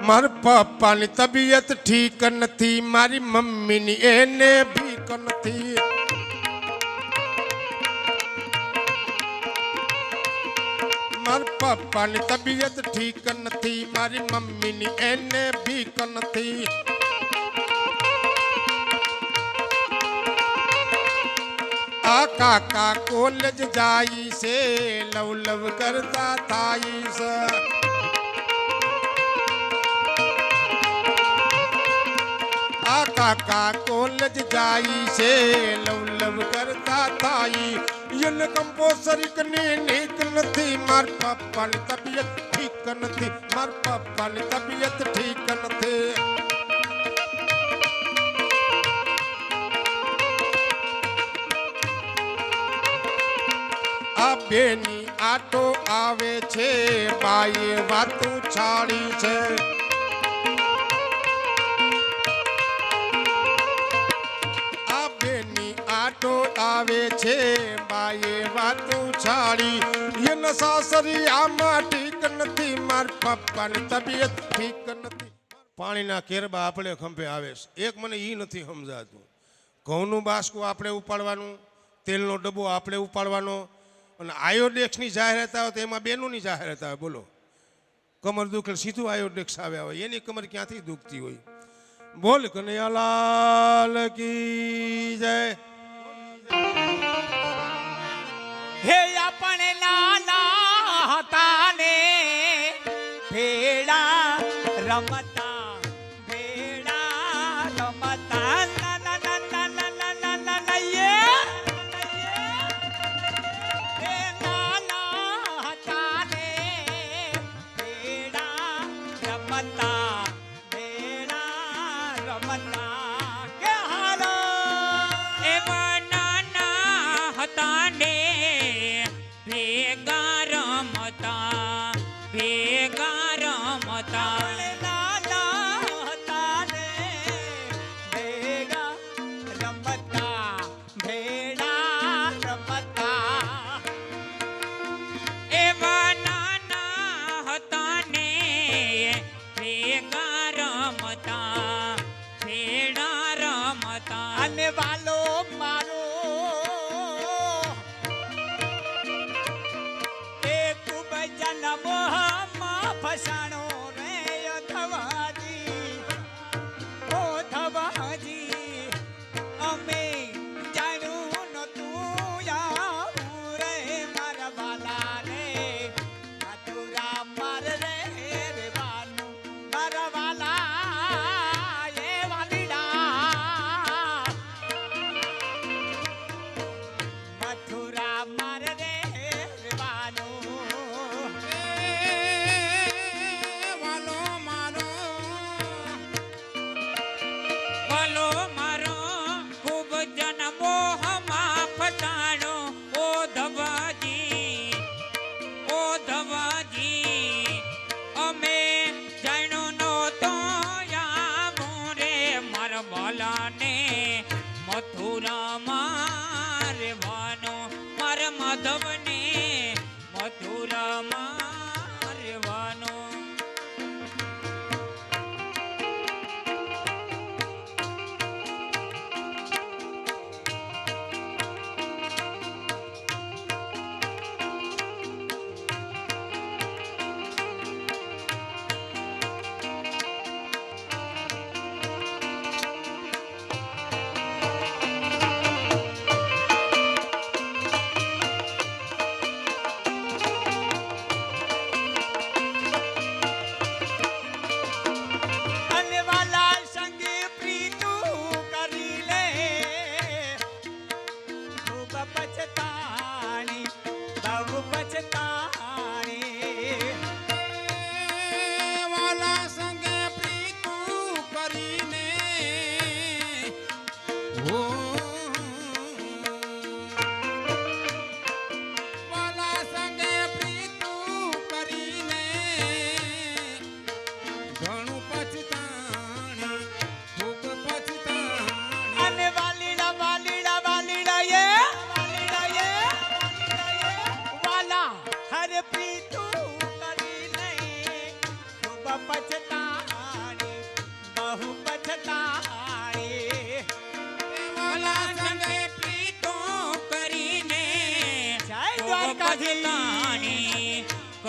મારા પપ્પાની તબિયત ઠીક નથી, મારી મમ્મીની એને ભીક નથી. મારા પપ્પાની તબિયત ઠીક નથી, મારી મમ્મીની એને ભીક નથી. આ કાકા કોલેજ જાય છે, લવ લવ કરતા થાય છે. આ કાકા કોલેજ જાય છે, લવ લવ કરતા થાય. એને કંપોસરી નીક નથી, મારા પપ્પાની તબિયત ઠીક નથી, મારા પપ્પાની તબિયત ઠીક નથી. આ બેની આટો આવે છે, બાએ વાતું છાડી છે. આ બેની આટો આવે છે, બાએ વાતું છાડી. એના સાસરી આમાં ઠીક નથી, મારા પપ્પાની તબિયત ઠીક નથી. પાણીના કેરબા આપણે ખંભે આવે છે, એક મને એ નથી સમજાતું. ઘઉંનું બાસકું આપણે ઉપાડવાનું, તેલનો ડબ્બો આપણે ઉપાડવાનો, અને આયોડેક્સની જાહેરાત આવે તો એમાં બેનોની જાહેરાત આવે. બોલો, કમર દુખે સીધું આયોડેક્સ આવે. એની કમર ક્યાંથી દુખતી હોય? બોલ કનૈયાલાલ કી જય. હે આપણે નાના હતા ને ભેડા રમતા, ભેડા રમતા. અને વાલો મારો એ ખૂબ જન્મમાં ફસાણો રે ધવાજી, ઓ ધવાજી. અમે જાણ્યું નતું આવું રે મારા વાલા રે, મથુરા માર રે રેવાનું મારા વાલા.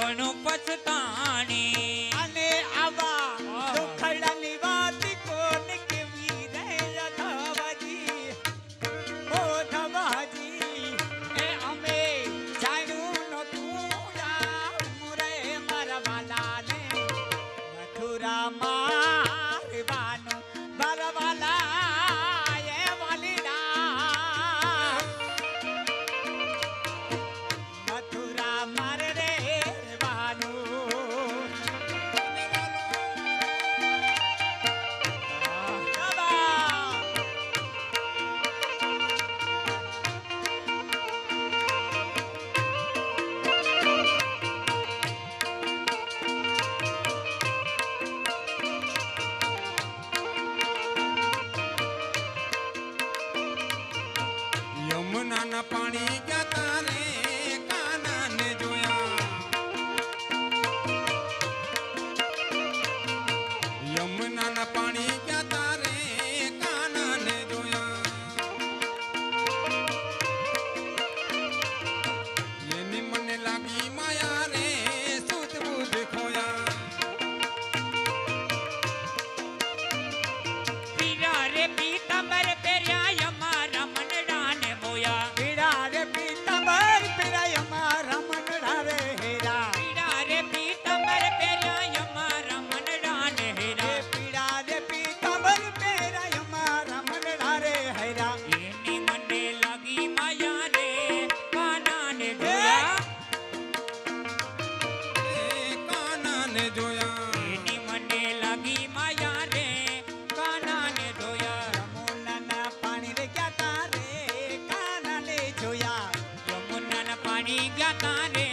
ઘણું પછતાણી અને આવા દુખડાની વાત કોને કેવી રે ધવાજી ઓ ધવાજી એ અમે જાણ્યું નતું રે મારા વાલાને મથુરા મારવાનું મારા વાલા એ વાલીડા મથુરા માર રે વાનું યમુનાના પાણી ગયા તારે કાનાને જોયા યમુનાના પાણી ગયા તારે કાનાને જોયા એની મને લાગી માયા રે સુધ બુધ ખોયા પીરા રે પીતાંબર પહેર્યા અમારા મનડાને મોયા પીડા રે પીતાંબર પીરાય મારા મનડા રે હેરા પીરા રે પીતાંબર પહેર્યા અમારા મનડાને એ હેરા પીડા રે પીતાંબર પીરાય મારા મનડા રે હેરા એની મને લાગી માયા રે કાનાને જોયા કાનાને જોયા એની મને લાગી માયા રે કાનાને જોયા યમુનાના પાણી રે ગયા તારે કાનાને જોયા યમુનાના પાણી ગયા તારે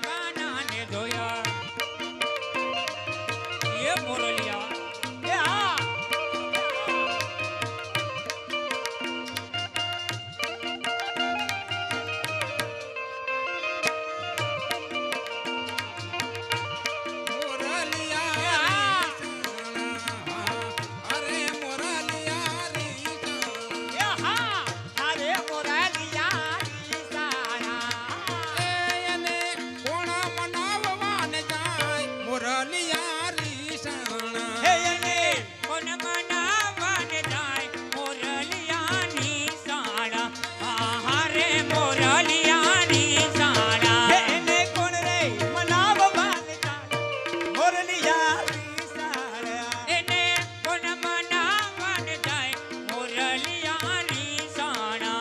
કાનાને જોયા એ મોરલિયા એ હા મોરલિયા અરે મોરલિયા એ હા અરે મોરલિયા સારા એને કોણા મનાવવાને જાય મોરલિયા રીસાણા હે એને કોણ મનાવવાને જાય મોરલિયાની શાળા આહારે મોરલિયાની શાળા હે એને કોણ રે મનાવવાને જાય મોરલિયા સારા એને કોણ મનાવવાને જાય મોરલિયાની શાળા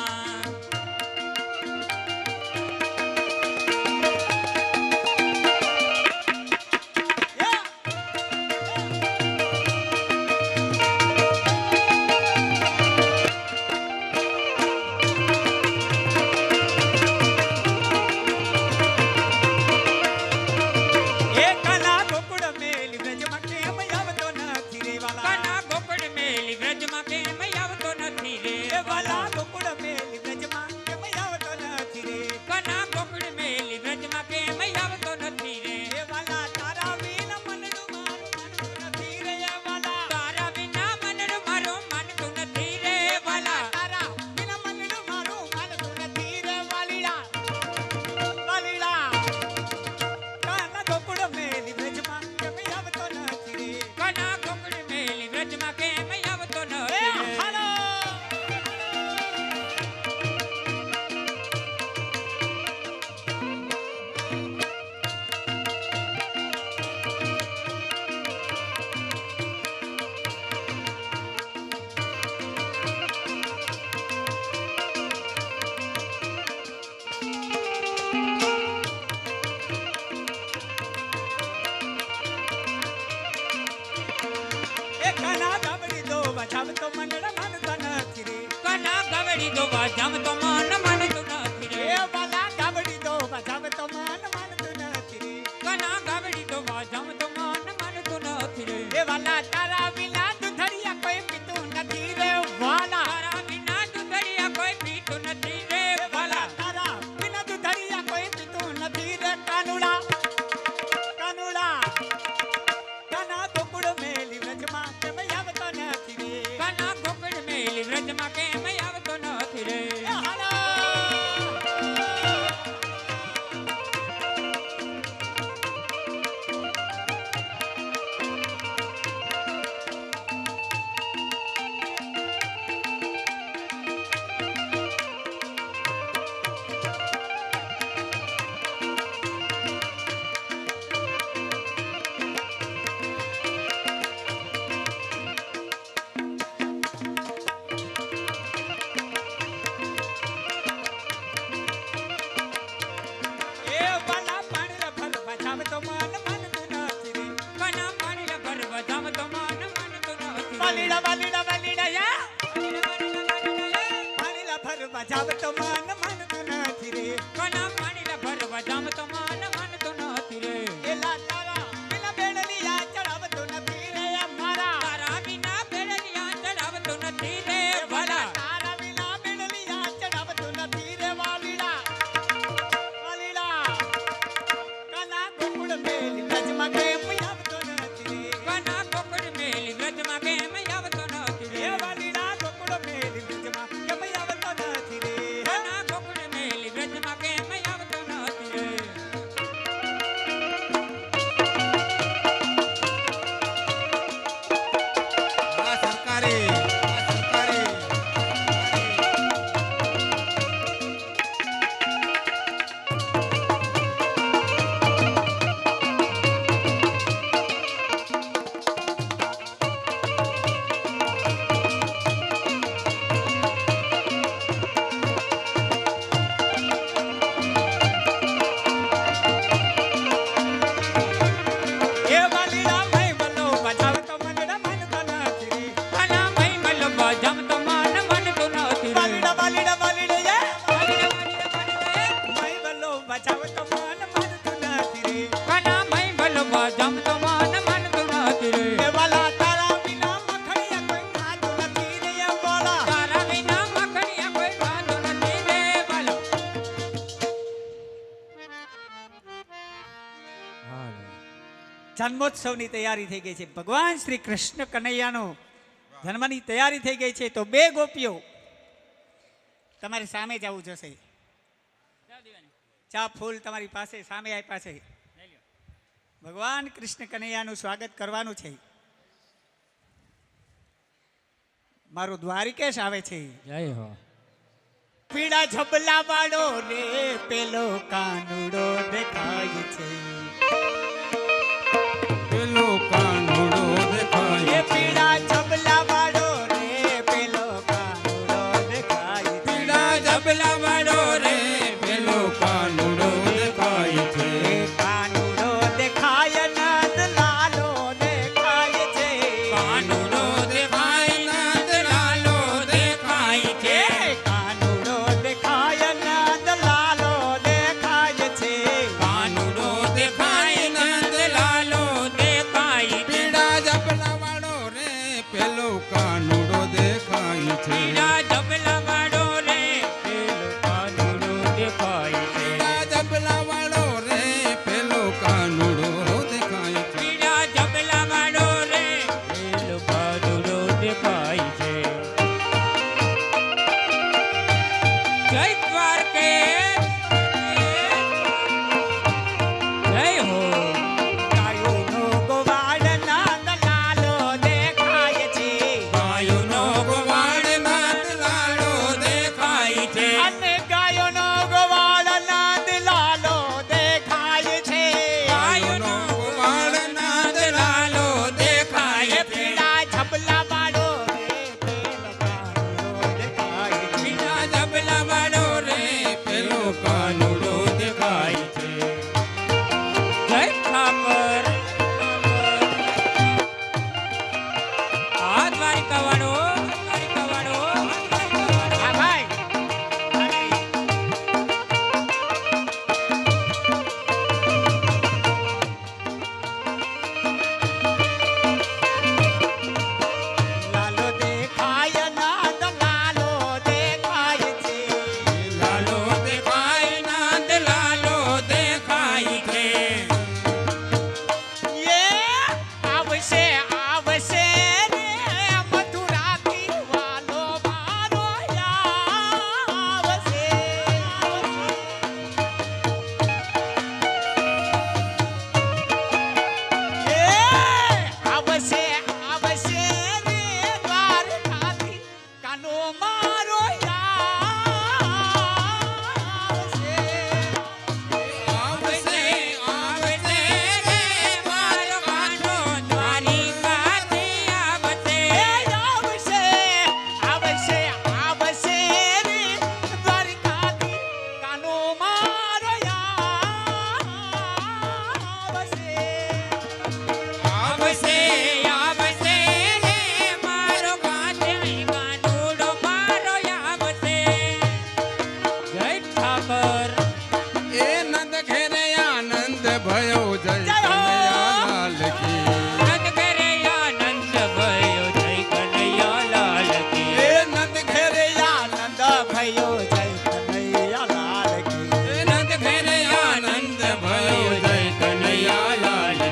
એકલા ગોકુળ મેલી વ્રજમાં કેમ આવતો નથી રે વાલા કના ગોકળ મેલી વ્રજમાં કેમ આવતો નથી એ રે વાલા ગોકુળ મેલી વ્રજમાં કેમ આવતો નથી રે કના ગોકળ મેલી વ્રજમાં કેમ આવતો નથી રે એ વાલા તારા વિના મનનું મારું મનતું નથી રે વાલા તારા વિના મનનું મારું માનતું નથી રે વાલા તારા વિના મનનું મારું મનતું નથી રે વાલીડા વાલીડા કાના ગોકુળ મેલી વ્રજમાં કેમ આવતો નથી રે કના ગોકળ મેલી વ્રજમાં કેમ આવતો એ નથી રે હાલો એ કાના ગાબડી દો બચાવ તો મનડા માનતા નથી રે કના ગવડી દોવા જમ તો મન માનતું નથી એ રે વાલા ગાબડી દો બચાવ તો મન માનતું નથી રે કના ગવડી દોવા જમ તો મન માનતું નથી રે એ વાલા તારા વિના દુધડિયા કોઈ પીતું નથી રે વાલા તારા વિના દુધડિયા કોઈ પીતું નથી રે વાલા તારા વિના દુધડિયા કોઈ પીતું નથી રે કાનુડા કાનુડા કાના ગોકુળ મેલી વ્રજમાં કેમ આવતો નથી રે કના ગોકળ મેલી વ્રજમાં કેમ આવતો નથી રે એ હાલો વાલીડા વાલીડા વાલીડા યા વાલીડા ભરવા જાવ તો મન માનતું નથી રે કના પાણીલા ભરવા જામ તો માન માનતો નથી રે એલા તારા બિના બેડલિયા ચડાવતો નથી રે અમારા તારા વિના બેડલિયા ચડાવતો નથી રે ભલા તારા બિના બેડલિયા ચડાવતો નથી રે વાલીડા વાલીડા કના ગોકુળ મેલી વ્રજમાં કેમ આવતો નથી રે કના કોકડ મેલી વ્રજમાં કેમ આવતો નથી રે એ વાલીડા ગોકુળ મેલી વ્રજમાં કેમ આવતો નથી રે કના કોકડ મેલી વ્રજમાં કેમ આવતો નથી રે આ સરકારી એ વાલીડા મય બલો બજાવ તો મનડા માનતો નથી રે કના મહિમલ જમ તો માન માનતો નથી રે વાલીડા વાલીડા વાલીડા યા વાલીડા વાલીડા મય બલો બજાવ તો મન માનતો નથી રે કના મહિમલ જમ તો માન માનતો નથી રે એ વાલા તારા બિના મખણિયા કોઈ ખાતું નથી રે એ બોલા તારા વિના મખણિયા કોઈ ખાતો નથી રે ભલો જન્મોત્સવની તૈયારી થઈ ગઈ છે ભગવાન શ્રી કૃષ્ણ કનૈયાનો જન્મની તૈયારી થઈ ગઈ છે તો બે ગોપીઓ તમારે સામે જવું જોશે ચા ફૂલ તમારી પાસે સામે આપ્યા છે ભગવાન કૃષ્ણ કનૈયાનું સ્વાગત કરવાનું છે મારું દ્વારિકેશ આવે છે જય હો પીળા ઝબલા વાળો રે પેલો કાનુડો દેખાય છે પેલો કાનુડો દેખાય એ પીળા ઝબલા વાળો રે પેલો કાનુડો દેખાય છે પીડા જબલા વાળો રે પેલો કાનુડો દેખાય છે એ કાનુડો દેખાય નંદ લાલો દેખાય છે કાનુડો દેખાય નંદ લાલો દેખાય છે એ કાનુડો દેખાય નંદ લાલો દેખાય છે કાનુડો દેખાય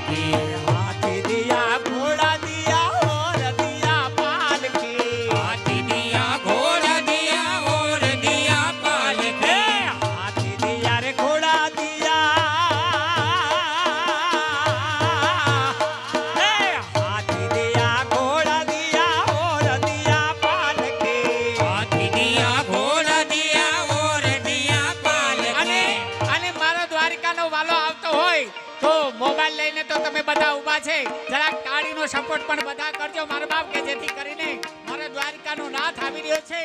की हाथी दिया घोड़ा दिया और दिया पालकी हाथी दिया घोड़ा दिया और दिया पालकी हाथी दिया रे घोड़ा दिया हाथी दिया घोड़ा दिया और दिया पालकी हाथी दिया घोड़ा दिया और दिया અને पालकी અને મારો દ્વારિકાનો વાલો આવતો હોય તો મોબાઈલ લઈને તો તમે બધા ઊભા છે જરાક તાળીનો સપોર્ટ પણ બધા કરજો મારા બાપ કે જેથી કરીને મારા દ્વારિકાનો નાથ આવી રહ્યો છે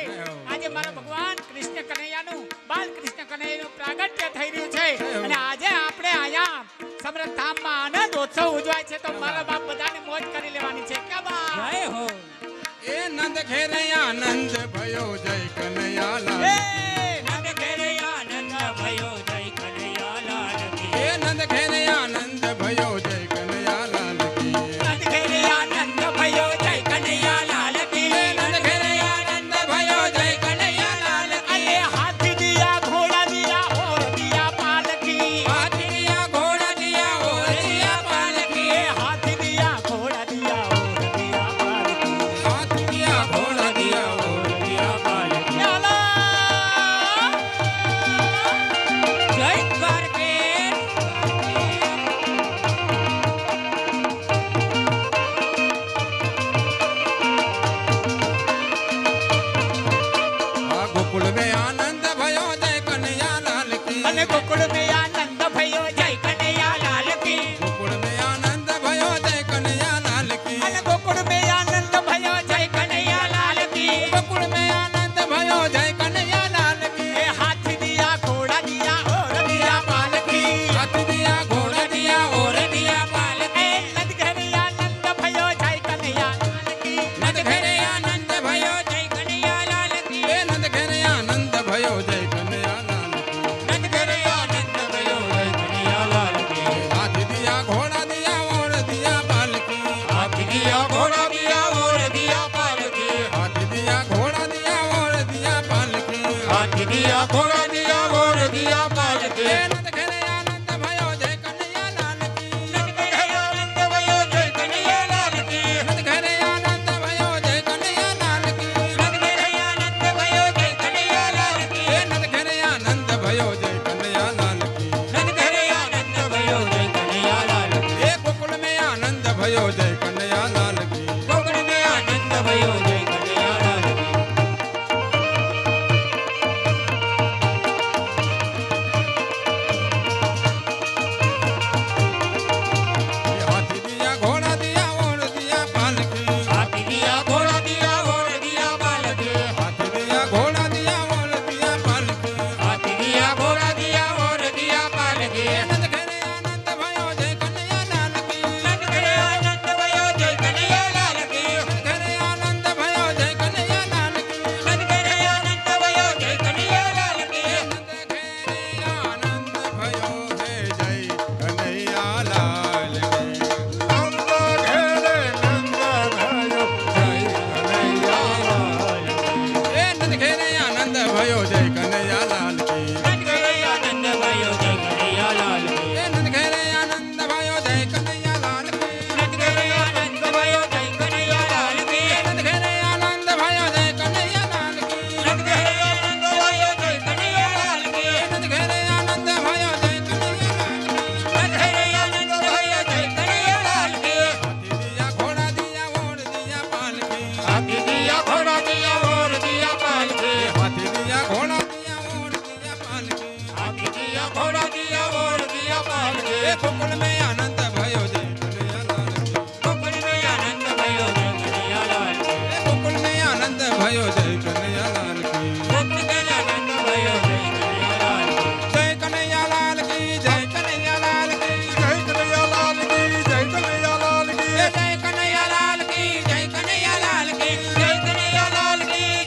આજે મારા ભગવાન કૃષ્ણ કનૈયાનું બાલ કૃષ્ણ કનૈયાનું પ્રાગટ્ય થઈ રહ્યું છે અને આજે આપણે અહીંયા સમરથ ધામમાં આનંદ ઉત્સવ ઉજવાય છે તો મારા બાપ બધાને મોજ કરી લેવાની છે કે બા જય હો એ નંદ ઘેરે આનંદ ભયો જય કનૈયાલાલ એ નંદ ઘેરે આનંદ ભયો જય કનૈયાલાલ કી એ નંદ ઘેરે આનંદ ભયો જય કનૈયાલાલ કી નંદ ઘેરે આનંદ ભયો જય કનૈયાલાલ કી નંદ ઘેરે આનંદ ભયો જય કનૈયાલાલ કી અરે હાથી દિયા ઘોડા દિયા ઓર દિયા પાલકી હાથી દિયા ઘોડા દિયા ઓર દિયા પાલકી હાથી દિયા ઘોડા દિયા ઓર દિયા પાલકી હાથ દિયા ઘોડા દિયા ઓર દિયા પાલકી ચાલો જય દ્વારકેશ આ ગોકુળ મે આનંદ ભયો જય કનૈયાલાલ કી અને ગોકુળ મે આનંદ ભયો જય કનૈયાલાલ કી ગોકુળ મે આનંદ ભયો જય કનૈયાલાલ કી અને ગોકુળ મે આનંદ ભયો જય કનૈયાલાલ કી ગોકુળ મે આનંદ ભયો જય કનૈયાલાલ કી એ હાથી દિયા ઘોડા દિયા ઓર દિયા પાલકી હાથ દિયા ઘોડા દિયા ઓર દિયા પાલકી એ નદ ઘરે આનંદ ભયો જય કનૈયાલાલ કી નંદ ઘેરે આનંદ ભયો જય કનૈયાલાલ કી એ નંદ ઘેરે આનંદ ભયો જય કનૈયાલાલ કી નંદ ઘેરે આનંદ ભયો જય કનૈયાલાલ કી હાથ દિયા ઘોડા દિયા ઓર દિયા પાલકી હાથી દિયા ઘોડા દિયા ઓર દિયા પાલકી હાથ દિયા ઘોડા દિયા ઓર દિયા પાલકી હાથી દિયા ઘોડા દિયા ઓર દિયા પાલકી એ નંદ ઘેરે આનંદ ભયો જય કનૈયાલાલ કી નંદ ઘેરે આનંદ ભયો જય કનૈયાલાલ કી નંદ ઘેરે આનંદ ભયો જય કનૈયાલાલ કી નંદ ઘેરે આનંદ ભયો જય કનૈયાલાલ કી એ નંદ ઘેરે આનંદ ભયો જય કનૈયાલાલ કી નંદ ઘેરે આનંદ ભયો જય કનૈયાલાલ કી એ ગોકુળ મે આનંદ ભયો જય કનૈયાલાલ કી ગોકુળ મે આનંદ ભયો જય કનૈયાલાલ કી હાથ દિયા ઘોડા દિયા ઓર દિયા પાલકી હાથી દિયા ઘોડા દિયા ઓર દિયા પાલકી હાથ દિયા ઘોડા દિયા ઓર દિયા પાલકી હાથી દિયા ઘોડા દિયા ઓર દિયા પાલકી નંદ ઘેરે આનંદ ભયો જય કનૈયાલાલ કી નંદ ઘેરે આનંદ ભયો જય કનૈયાલાલ કી ઘેરે આનંદ ભયો જય કનૈયાલાલ કી નંદ ઘેરે આનંદ ભયો જય કનૈયાલાલ કી નંદ ઘેરે આનંદ ભયો હે જય કનૈયાલાલ કી નંદ ઘેરે નંદ ભયો જય કનૈયાલાલ એ નંદ ઘેરે આનંદ ભયો જય કનૈયાલાલ કી નંદ ઘેરે આનંદ ભયો જય કનૈયાલાલ કી એ નંદ ઘેરે આનંદ ભયો જય કનૈયાલાલ કી નંદ ઘેરે આનંદ ભયો જય કનૈયાલાલ કી નંદ ઘેરે આનંદ ભયો જય કનૈયાલાલ કી નંદ ઘેરે આનંદ ભયો જય કનૈયાલાલ કી નંદ ઘેરે આનંદ ભયો જય કનૈયાલાલ કી નંદ ઘેરે આનંદ ભયો જય કનૈયાલાલ કી હાથી દિયા ઘોડા દિયા ઓર દિયા પાલકી હાથી દિયા ઘોડા દિયા ઓર દિયા પાલકી હાથી દિયા ઘોડા દિયા ઓર દિયા પાલકી હાથી દિયા ઘોડા દિયા ઓર દિયા પાલકી એ ગોકુળ મે આનંદ ભયો જય કનૈયાલાલ કી ગોકુળ મે આનંદ ભયો જય કનૈયાલાલ કી એ ગોકુળ મે આનંદ ભયો જય કનૈયાલાલ કી ગોકુળ મે આનંદ ભયો જય કનૈયાલાલ કી જય કનૈયાલાલ કી જય કનૈયાલાલ કી જય કનૈયાલાલ કી જય કનૈયાલાલ કી જય કનૈયાલાલ કી જય કનૈયાલાલ કી જય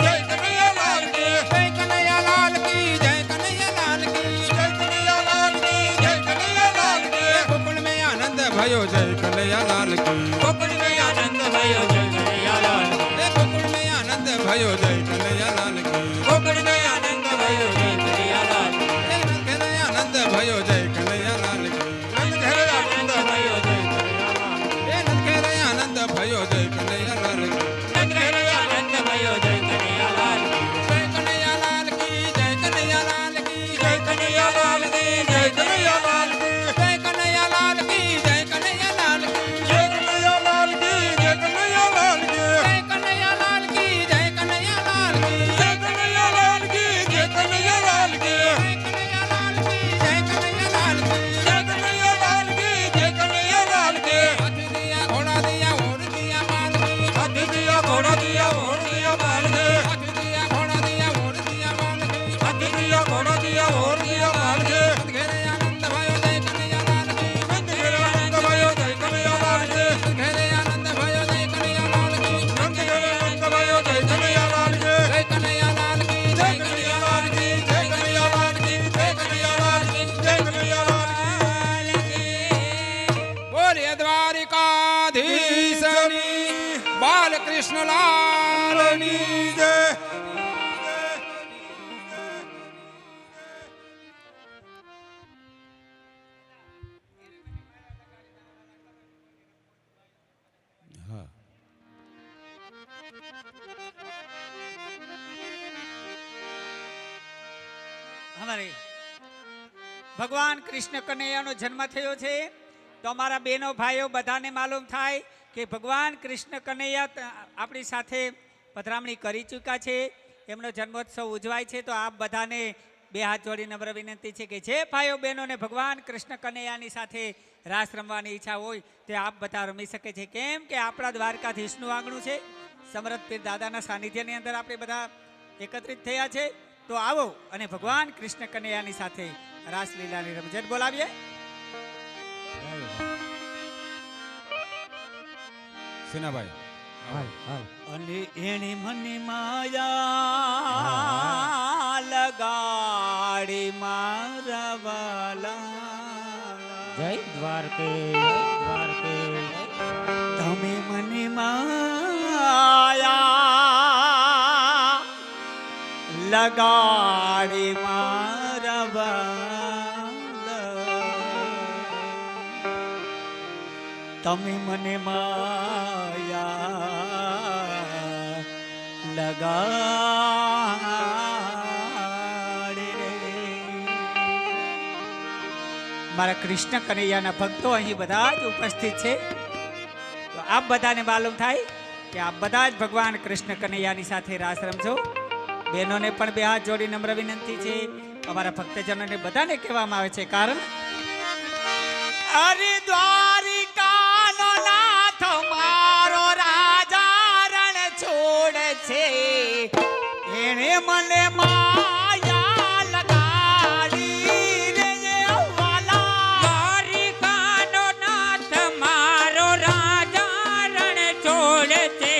કનૈયાલાલ કી જય કનૈયાલાલ કી જય કનૈયાલાલ કી જય કનૈયાલાલ કી જય કનૈયાલાલ કી જય કનૈયાલાલ કી ગોકુળ મે આનંદ ભયો જય કનૈયાલાલ કી ગોકુળ મે આનંદ ભયો જય કનૈયાલાલ કી એ ગોકુળ મે આનંદ ભયો જય કનૈયાલાલ કી ગોકુળ મે આનંદ ભયો જય કનૈયાલાલ કી એ ઘેરે આનંદ ભયો જય કનૈયાલાલ કી નંદ ઘેરે આનંદ ભયો જય કનૈયાલાલ બોલે દ્વારિકાધીશની બાલકૃષ્ણલાલની જય. અમારે ભગવાન કૃષ્ણ કનૈયાનો જન્મ થયો છે તો અમારા બહેનો ભાઈઓ બધાને માલુમ થાય કે ભગવાન કૃષ્ણ કનૈયા આપણી સાથે પધરામણી કરી ચૂક્યા છે. એમનો જન્મોત્સવ ઉજવાય છે. તો આપ બધાને બે હાથ જોડી નમ્ર વિનંતી છે કે જે ભાઈઓ બહેનોને ભગવાન કૃષ્ણ કનૈયાની સાથે રાસ રમવાની ઈચ્છા હોય તે આપ બધા રમી શકે છે. કેમ કે આપણા દ્વારકાધીશનું આંગણું છે. સમરથ પીર દાદાના સાનિધ્યની અંદર આપણે બધા એકત્રિત થયા છે. તો આવો અને ભગવાન કૃષ્ણ કનૈયાની સાથે રાસલીલાની રમઝટ બોલાવીએ. સિનાભાઈ અને એણે મને માયા લગાડી મારા વાલા જય દ્વારકે દ્વારકે તમે મને માયા લગાડી મારા વાલા તમે મને માયા લગાડી રે. મારા કૃષ્ણ કનૈયાના ભક્તો અહીં બધા જ ઉપસ્થિત છે. તો આપ બધાને માલુમ થાય કે આપ બધા જ ભગવાન કૃષ્ણ કનૈયાની સાથે રાસ રમજો. બહેનોને પણ બે હાથ જોડી નમ્ર વિનંતી છે. અમારા ભક્તજનોને બધાને કહેવામાં આવે છે કારણ અરે દ્વારિકાનો નાથ મારો રાજા રણ છોડ છે. એણે મને માયા લગાડી રે વાલા. દ્વારિકાનો નાથ મારો રાજા રણ છોડ છે.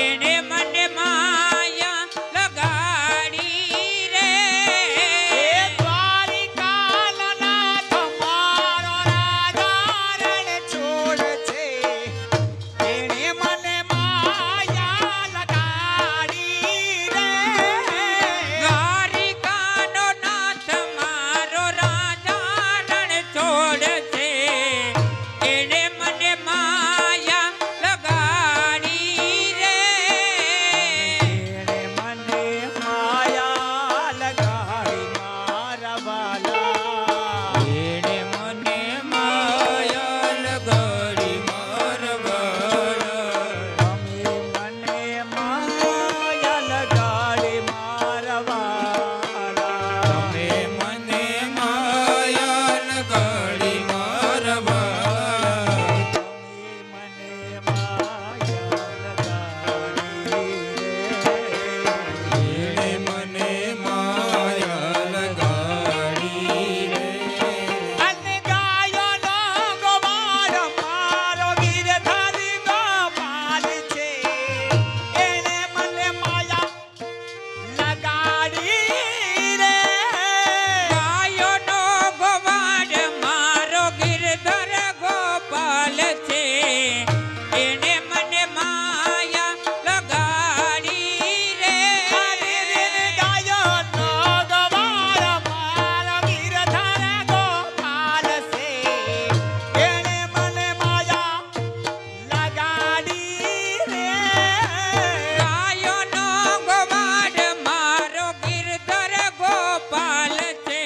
એને મને માયા લગાડી રે. એ દ્વારિકાનો નાથ મારો રાજા રણ છોડ છે. એણે મને માયા લગાડી રે. દ્વારિકાનો નાથ મારો રાજા રણ છોડ છે. એને મને માયા લગાડી રે. એણે મને માયા લગાડી મારા વાલા. એને મને માયા લગાડી મારવાલા. તમે મને માયા લગાડી મારા વાલા. તમે મને માયા લગાડી મારવાલા. તમે મને માયા લગાડી રે. એને મને માયા લગાડી રે. અને ગાયોનો ગોવાળ મારો ગિરધારી ગોપાલ છે. એણે મને માયા લગાડી રે. ગાયોનો ગોવાળ મારો ગિરધર ગોપાલ છે. એને મને માયા લગાડી રે. અરે રે ગાયોનો ગોવાળ મારો ગિરધારી ગોપાલ છે. એણે મને માયા લગાડી રે. ગાયોનો ગોવાળ મારો ગિરધર ગોપાલ છે.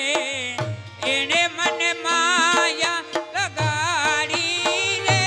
એને મને માયા લગાડી રે.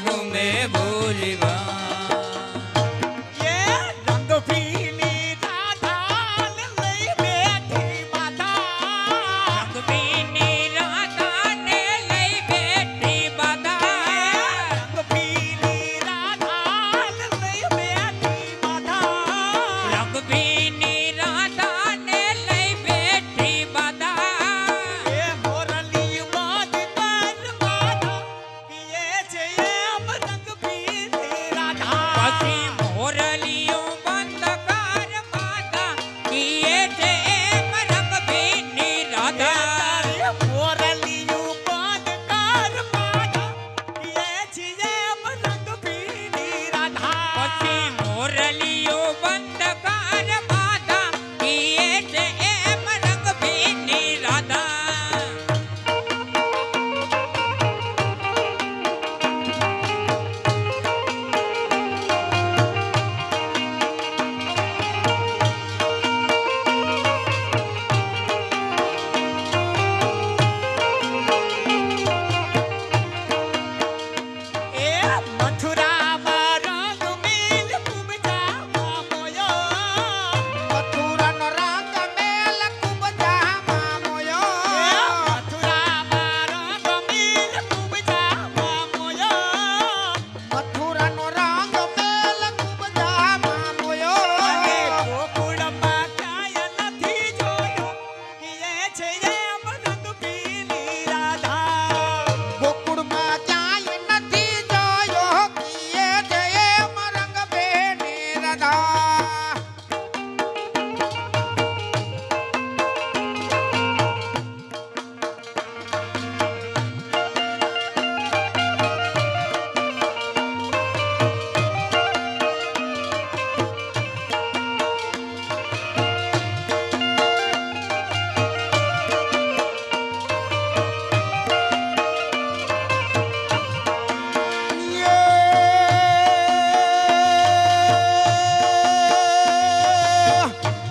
ઘૂમે ભૂલવા એ રંગ પીલી રાધા લઈ બેઠી માતા રંગબીની રાધાને લઈ બેઠી બાધા રંગ પીલી રાધા લઈ બેઠી માતા રંગબીની રાધાને લઈ બેઠી બાધા એ મોરલી બાદ પર માધા કિએ છે એમ રંગ પીલી રાધા પછી મોરલીયું બંધ કર બાધા કીએ છે એમ રંગબીની રાધા મોરલીયું બંધ કર માધા કિએ છે એમ રંગ પીલી રાધા પછી મોરલીયું બંધ કર બાધા કીએ છે એમ રંગબીની રાધા એ મથુરામાં રંગ મેલ કુબજામાં મોયો મથુરાનો રંગ મેલ ખૂબ જામા મોયો મથુરામાં રંગ મેલ કુબજામાં મોયો મથુરાનો રંગ મેલ ખૂબ જામા અને મોયો ગોકુળમાં ક્યાંય નથી જોયો કિએ છે એમ રંગ પીલી રાધા ગોકુળમાં ક્યાંય નથી જોયો કીએ છે એમ રંગ બેની રાધા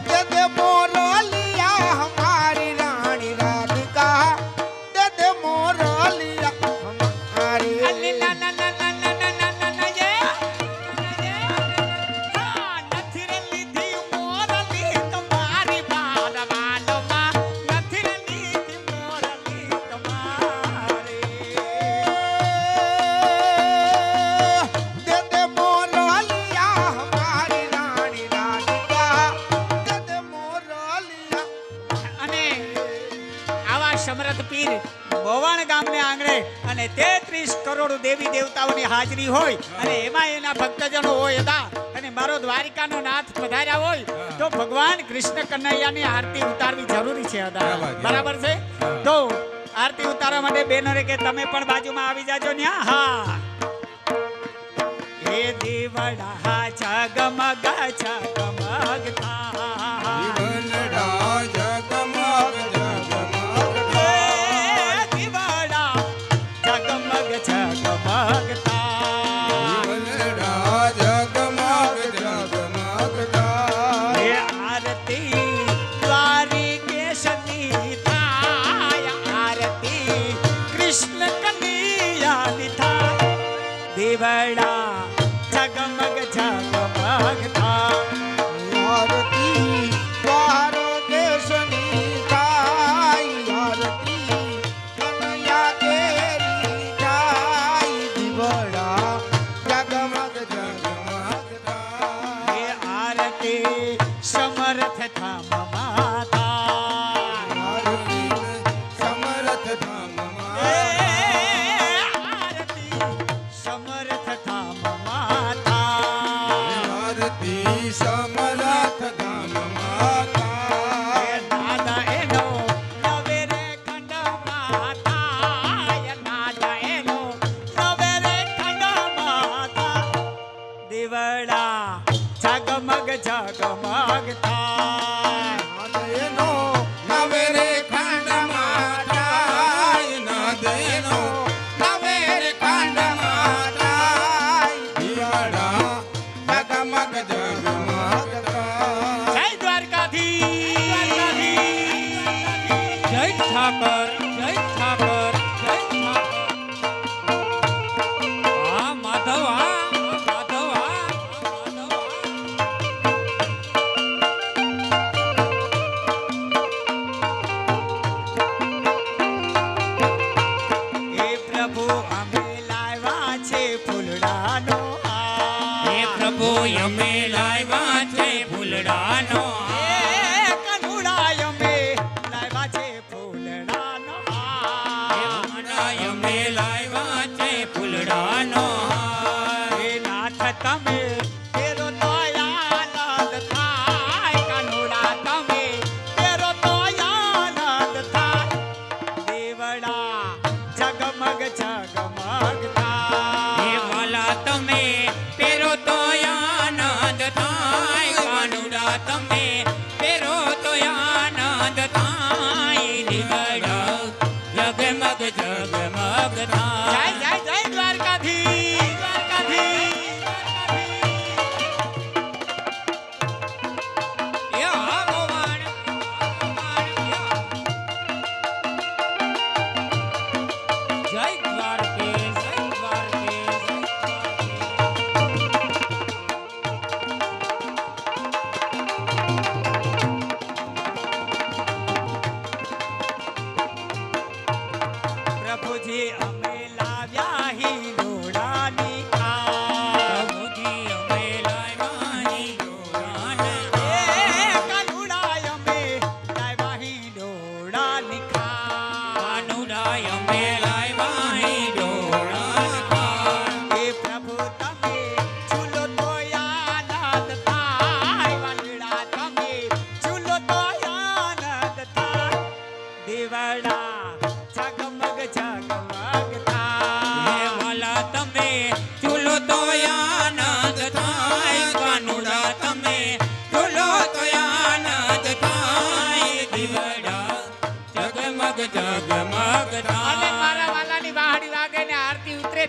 दे दे मोरलिया हमारी रानी राधिका दे दे मोरलिया हमारी નથી રે લીધી મોરલી તમારી બાલવાનમાં નથી રે લીધી મોરલી તમારી दे दे मोरलिया हमारी रानी राधिका दे दे मोरलिया અને આવા સમરથ પીર બોવાણ ગામને આંગણે અને 33 કરોડ દેવી દેવતાઓની હાજરી હોય અને એમાં એના ભક્તજનો હોય હતા અને મારો દ્વારિકાનો નાથ પધાર્યા હોય તો ભગવાન કૃષ્ણ કનૈયાની આરતી ઉતારવી જરૂરી છે હતા બરાબર છે તો આરતી ઉતારવા માટે બેનરે કે તમે પણ બાજુમાં આવી જાજો ન્યા હા હે દીવડા જગમગ જગમગ થા જીવનડા જગમગ જગમગ હે દીવડા જગમગ જગમગ થા જીવનડા જગમગ જગમગ હે આરતી દ્વારિકેશની થાય આરતી કૃષ્ણ કનૈયાની થાય દીવડા જગમગ જગમગ થા आरती द्वारो देशनी गाय आरती कन्हैया तेरी गाय दिवड़ा जगमग जगमग गाय હે આરતી સમર્થ થા માતા આરતી સમરથ ધામમાં હે આરતી સમર્થ થા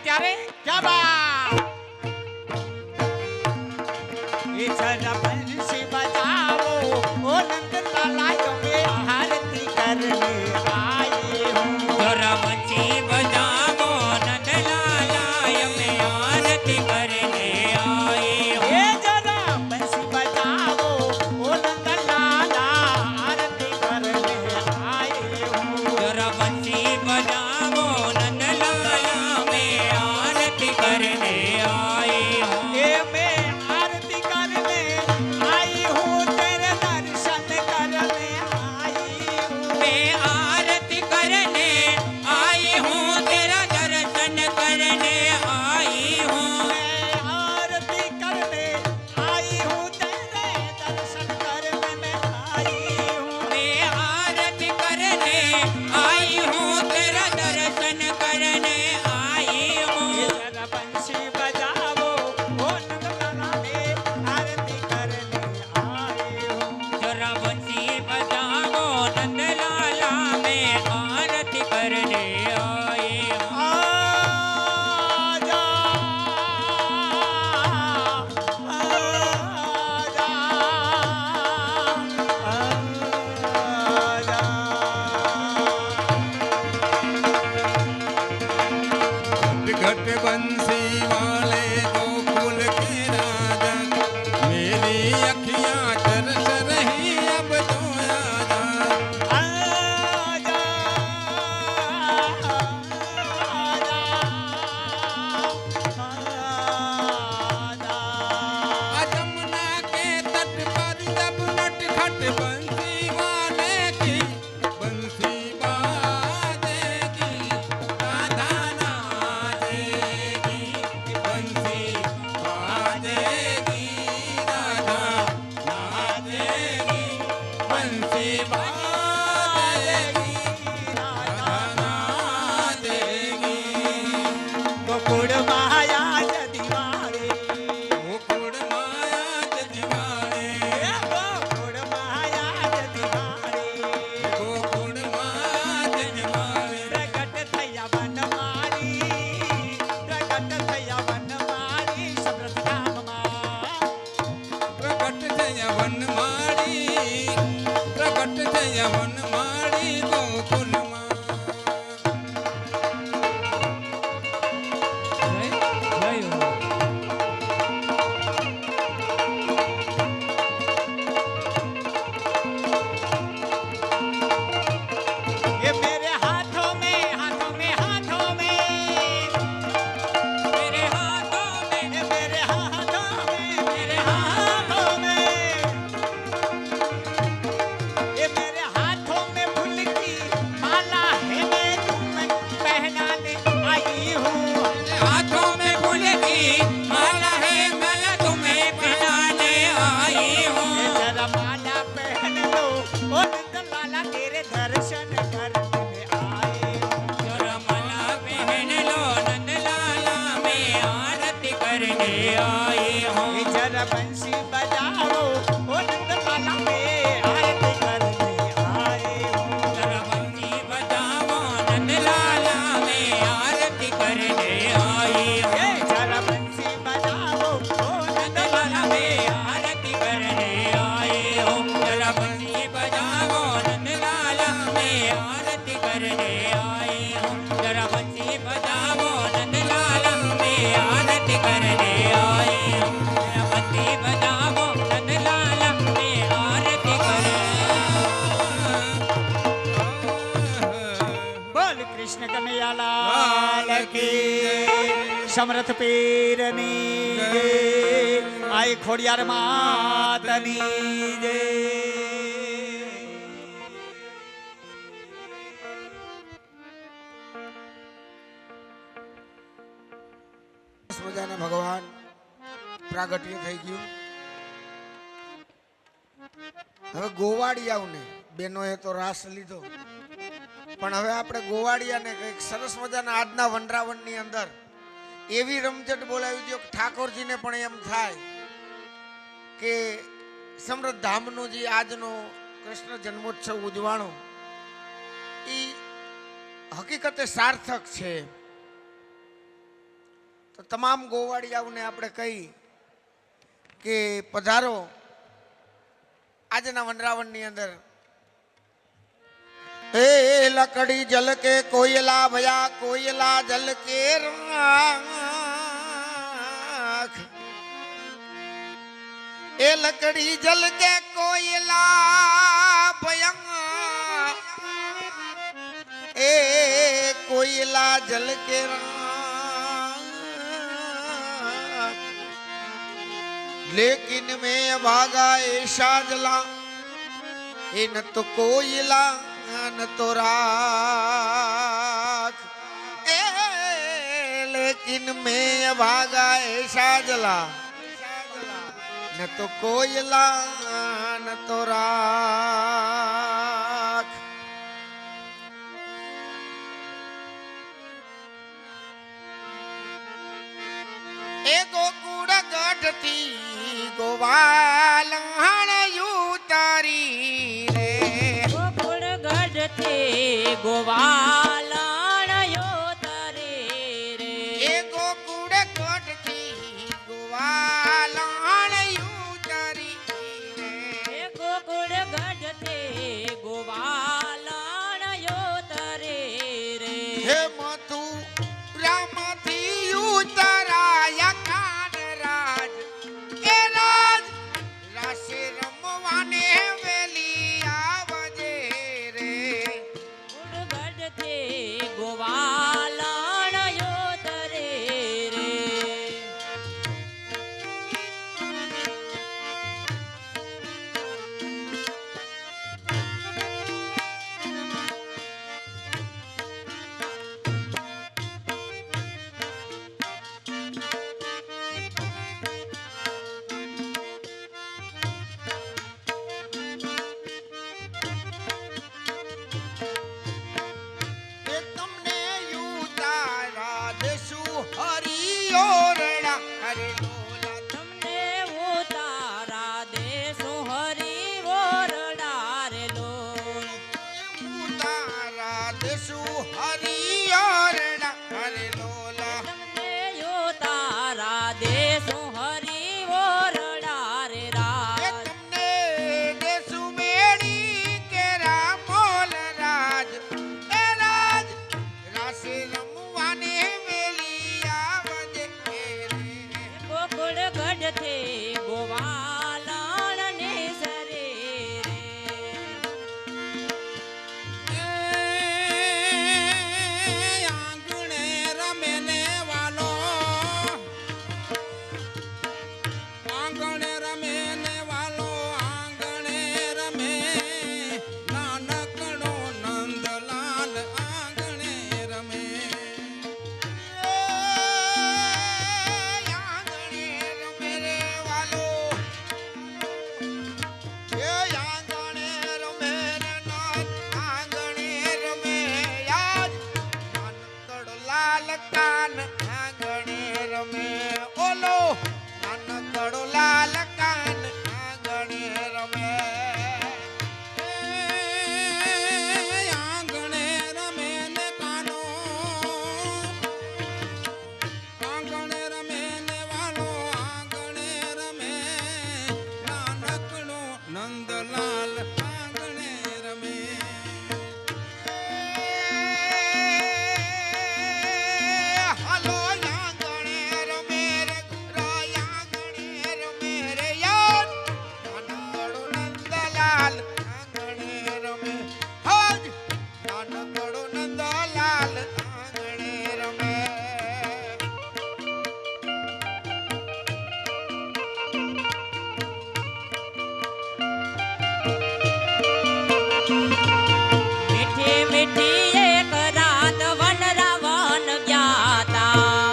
ત્યારે ક્યાં બા એ જરા બંસી બજાવો ઓ નંદલાલા તમે આરતી કરને આયે હું જરા બંસી બજાવો નંદલાલા અમે આરતી કરને આયે હો એ જરા બંસી બજાવો ઓ નંદલાલા આરતી કરને આયે હું જરા બંસી બજાવો નંદલાલા અમે આરતી કરને આયે હો એ मैं आरती करने आई हूँ तेरे दर्शन करने आई हूँ मैं आरती करने आई हूँ तेरा दर्शन करने आई हूँ मैं आरती करने आई हूँ तेरे दर्शन करने आई हूँ मैं आरती करने आई हूँ तेरा दर्शन करने आई हूँ ये जरा बंसी बजाओ ओ नंदलाला मैं आरती करने आई हूँ जरा बंसी बजाओ नंदलाला मैं आरती करने आई हूँ आजा घट बंसी वाले गोकुल के राजा मेरी अखियां तरस रही अब तो आजा जमुना के तट पर जब नटखट बंसी वाले की बंसी बाजेगी राधा नाचेगी बंसी बाजेगी राधा नाचेगी बंसी बाजेगी राधा नाचेगी गोकुड़ माया जदिवारे गोकुड़ माया जदिवाड़े गोकुड़ माया जदिवारे गोकुड़ माया जदिवाड़े प्रकट थया वनमाली प्रकट थया वनमाली समृद्ध धाम मां प्रकट थया वनमाड़ी गोकुल मां ये मेरे हाथों में हाथों में हाथों में मेरे हाथों में ये मेरे हाथों में मेरे हाथों में ये मेरे हाथों में फूल की माला है मैं तुम्हें पहनाने आई हूँ हाथों में फूल की माला है माला तुम्हें पहनाने आई हूँ ये जरा माला पहन लो ओ नंदलाला तेरे दर्शन करने आए हूँ जरा माला पहन लो नंदलाला मैं आरती करने आई हूँ ये जरा बंसी बजाओ ओ नंदलाला मैं आरती करने आए हूँ जरा बंसी बजाओ नंदलाला मैं आरती करने आई हूँ ये जरा बंसी बजाओ ओ नंदलाला मैं आरती करने आई हूँ जरा बंसी बजाओ नंदलाला मैं आरती करने आई हूँ जरा बंसी बजाओ नंदलाला मैं आरती करने आई हूँ जरा बंसी बजाओ नंदलाला मैं आरती करने बोल कृष्ण कन्हैया लाल की समर्थ पीरनी जय आई खोड़ियार मातनी जय મજાના ભગવાન પ્રાગટ્ય થઈ ગયું હવે ગોવાળિયાઓને બેનોએ તો રાસ લીધો પણ હવે આપણે ગોવાળિયાને કંઈક સરસ મજાના આજના વનરાવનની અંદર એવી રમઝટ બોલાવી દો કે ઠાકોરજીને પણ એમ થાય કે સમૃદ્ધ ધામનો જે આજનો કૃષ્ણ જન્મોત્સવ ઉજવાણો એ હકીકતે સાર્થક છે તો તમામ ગોવાળિયાઓને આપણે કહી કે પધારો આજના વનરાવનની અંદર એ લકડી જલ કે કોયલા ભયા કોયલા જલ કે રાખ એ લકડી જલ કે કોયલા ભયા એ કોયલા જલ કે राख लेकिन मैं भागा ऐसा जला એ ન તો કોયલા ન તો રાખ એ લેકિન મેં ભાગા એસા જલા ન તો કોયલા ન તો રાખ એ ગોકુળ ગઢથી ગોવાલ તારી રે ગોકુળ ગઢ ગોવાલણયો તરે રે એ ગોકુળ ગઢથી ગોવાલણયું તારી રે એ ગોકુળ ગઢ ગોવાલણયો તરે રે હે મથુરામાંથી ઉતરાયા કાન રાજ એ રાજ રાસે રમવાને વેલી આવજે રે ગઢ ગોવાલણયો તરે રે એ તમને ઉતારા દેશું હરિયોરડા હરે લોલા તમને ઉતારા દેશો હરી વોરડા રે લોલ ઉતારા દેશું હરિયોરડા હરે લોલા તમને ઉતારા દેશો હરી વોરડા રે એ રાજ તમને દેશું મેળી કે રામોલ રાજ એ રાજ રાસે રમવાને વેલી આવજે રે ગોકુળ ગઢ ગોવાલણ ને સરે રે આંગણે રમે ને વાલો આંગણે રમે ને વાલો આંગણે રમે નાનકડો નંદલાલ આંગણે રમે આંગણે રમે રે વાલો એ આંગણે રમે રે નાથ આંગણે રમે યાદ નાનકડો લાલ કાન આંગણે રમે ઓલો નાનકડો લાલ કાન આંગણે રમે આંગણે રમે ને કાનો આંગણે રમે ને વાલો આંગણે રમે નાનકડો નંદલાલ આંગણે રમે હાલો આંગણે રમે રે આંગણે રમે રે યાર નાનકડો નંદલાલ આંગણે રમે હજ નાનકડો નંદલાલ આંગણે રમે મીઠી મીઠી એક રાત વન રાવણ ગયા તા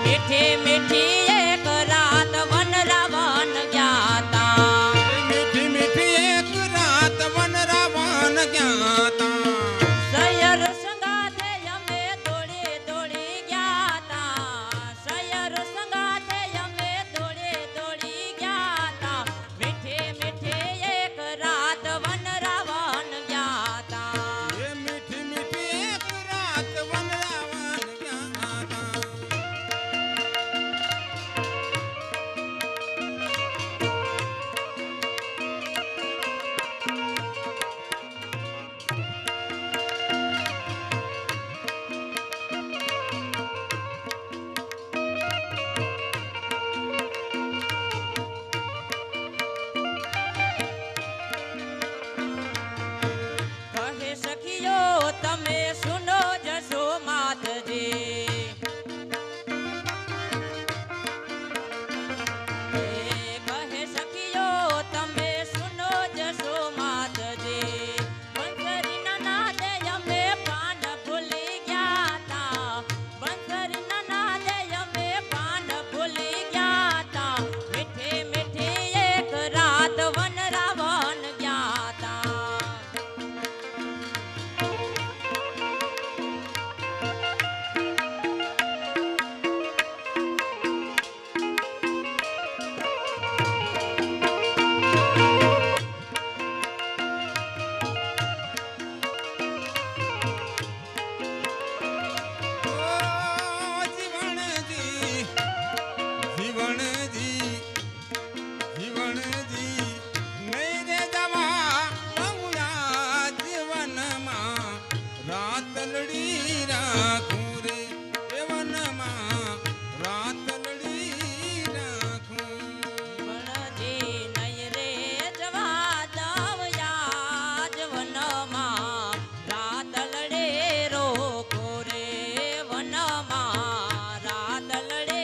મીઠી મીઠી એક રાત વન રાવણ ગયા તા મીઠી મીઠી એક રાત વન રાવણ ગયા તા સયર સંગાથે અમે દોડે દોડી ગયા તા સયર સંગાથે અમે દોડે દોડી ગયા તા મીઠે મીઠે એક રાખું રે એ વનમાં રાત લડી રાખું વણજી નહીં રે જવા દવ યાજ વનમાં રાત લડે રોકો રે વનમાં રાત લડે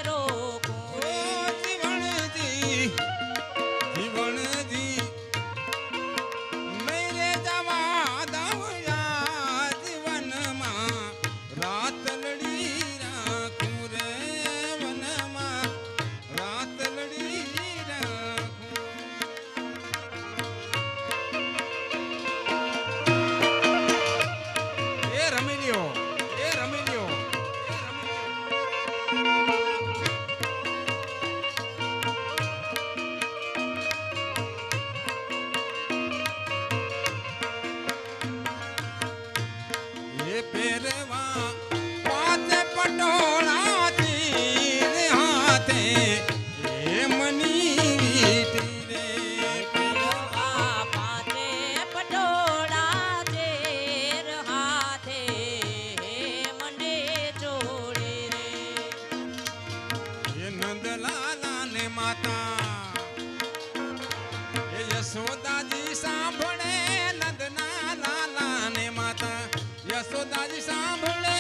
રોકો ઓ રે જીવણજી જીવણજી નહીં રે જવા દવ યા જીવનમાં રાત લડી રાખું રે વનમાં રાત લડી રાખું એ રમી લ્યો એ રમી લ્યો એ રમી લ્યો એ પહેરવા પાતે પટોળાથી રે હાથે એ મની વીટી રે પેલવા પાતે પટોળા ચેર હાથે મંડે ચોડે રે એ નંદલાલા ને માતા એ યશોદાજી સાંભળે નંદના લાલા ને માતા યશોદાજી સાંભળે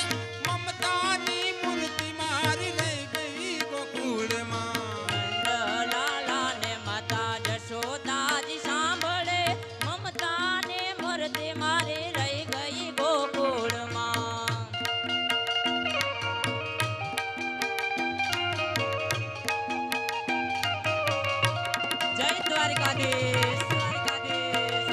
મમતાની મૂર્તિ મારી લઈ ગઈ ગોકુળમાં લાલા ને માતા જશોદાજી સાંભળે મમતા ને મરતે મારે રહી ગઈ ગોકુળમાં જય દ્વારકાધીશ દ્વારકાધીશ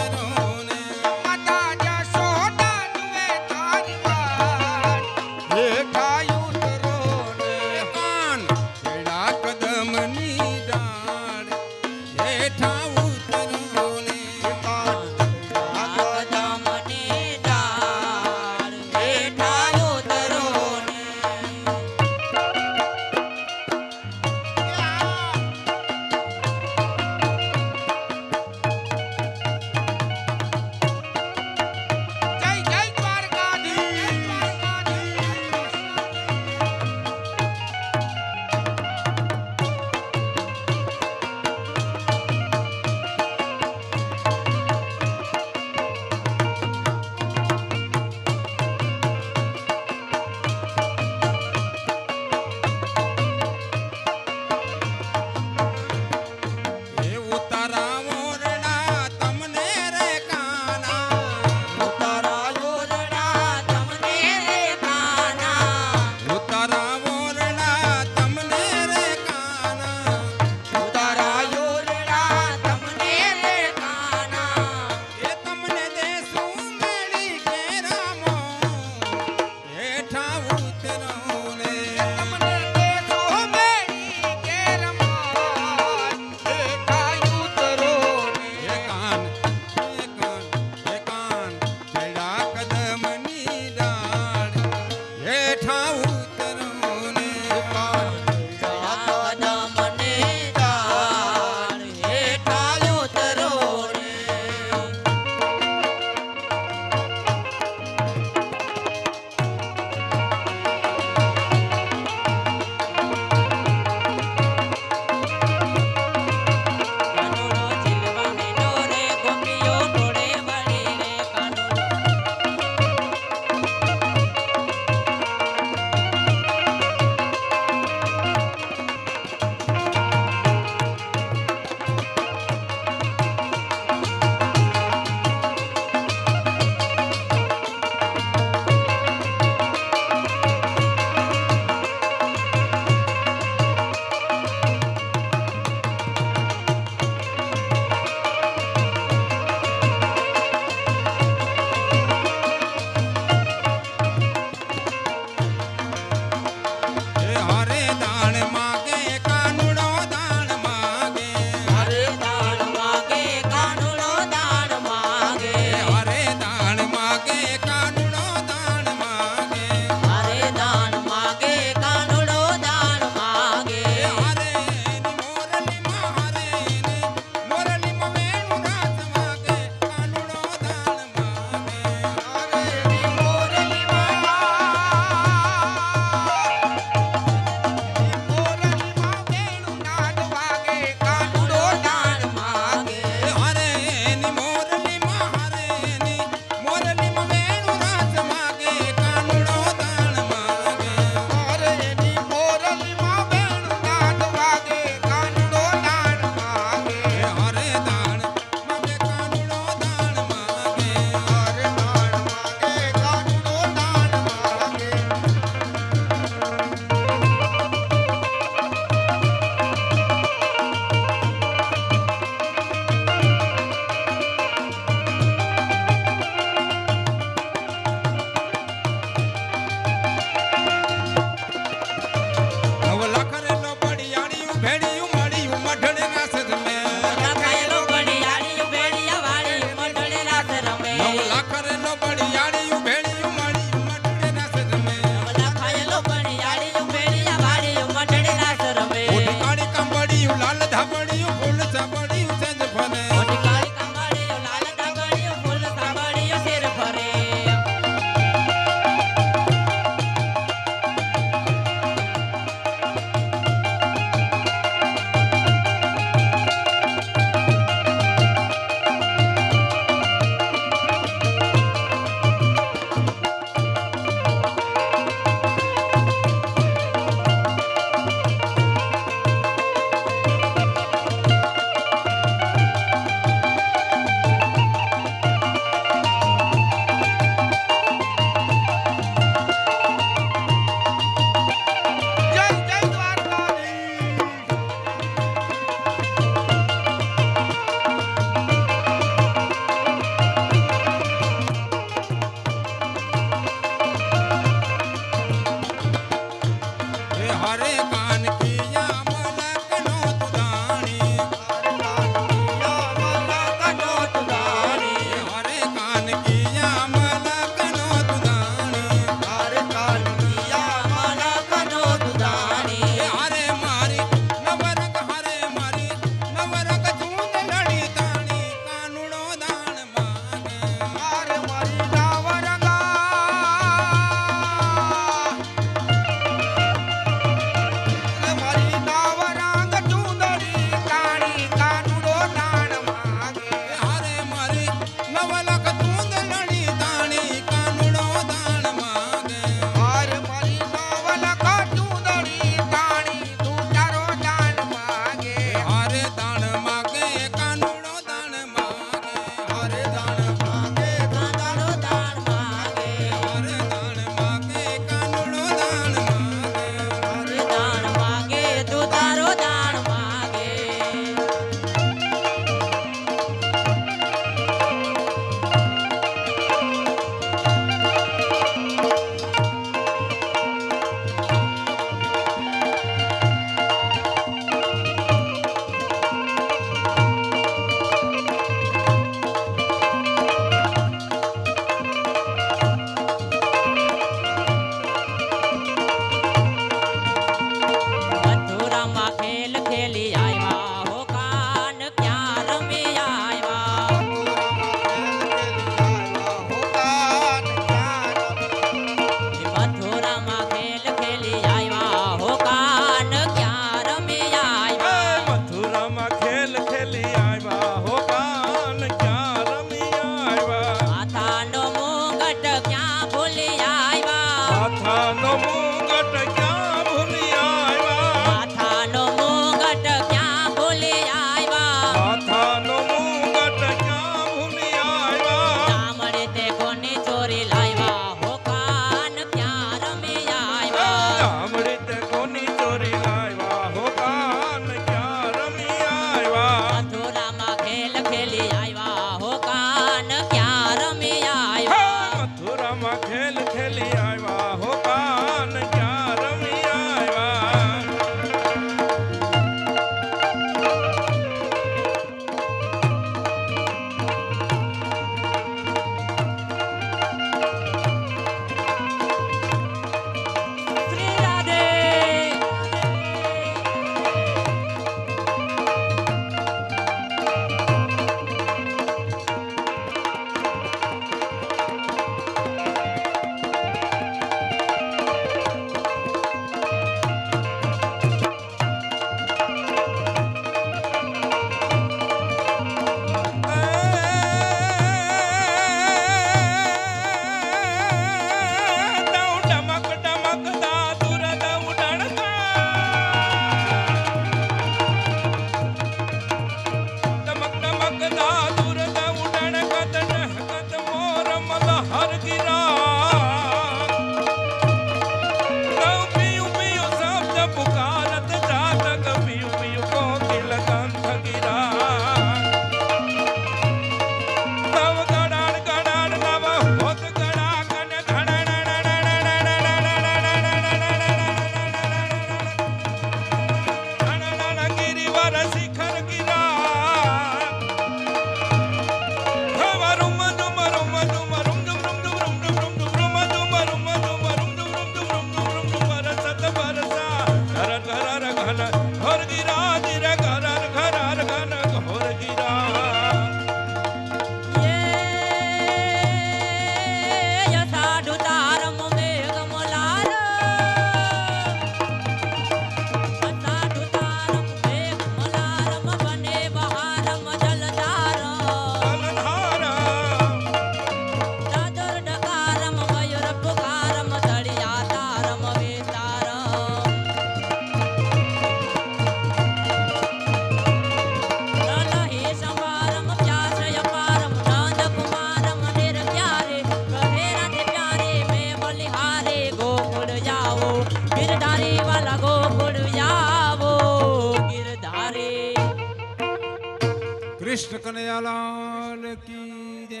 કૃષ્ણ કનૈયાલાલ કી જય.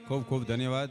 ખૂબ ખૂબ ધન્યવાદ.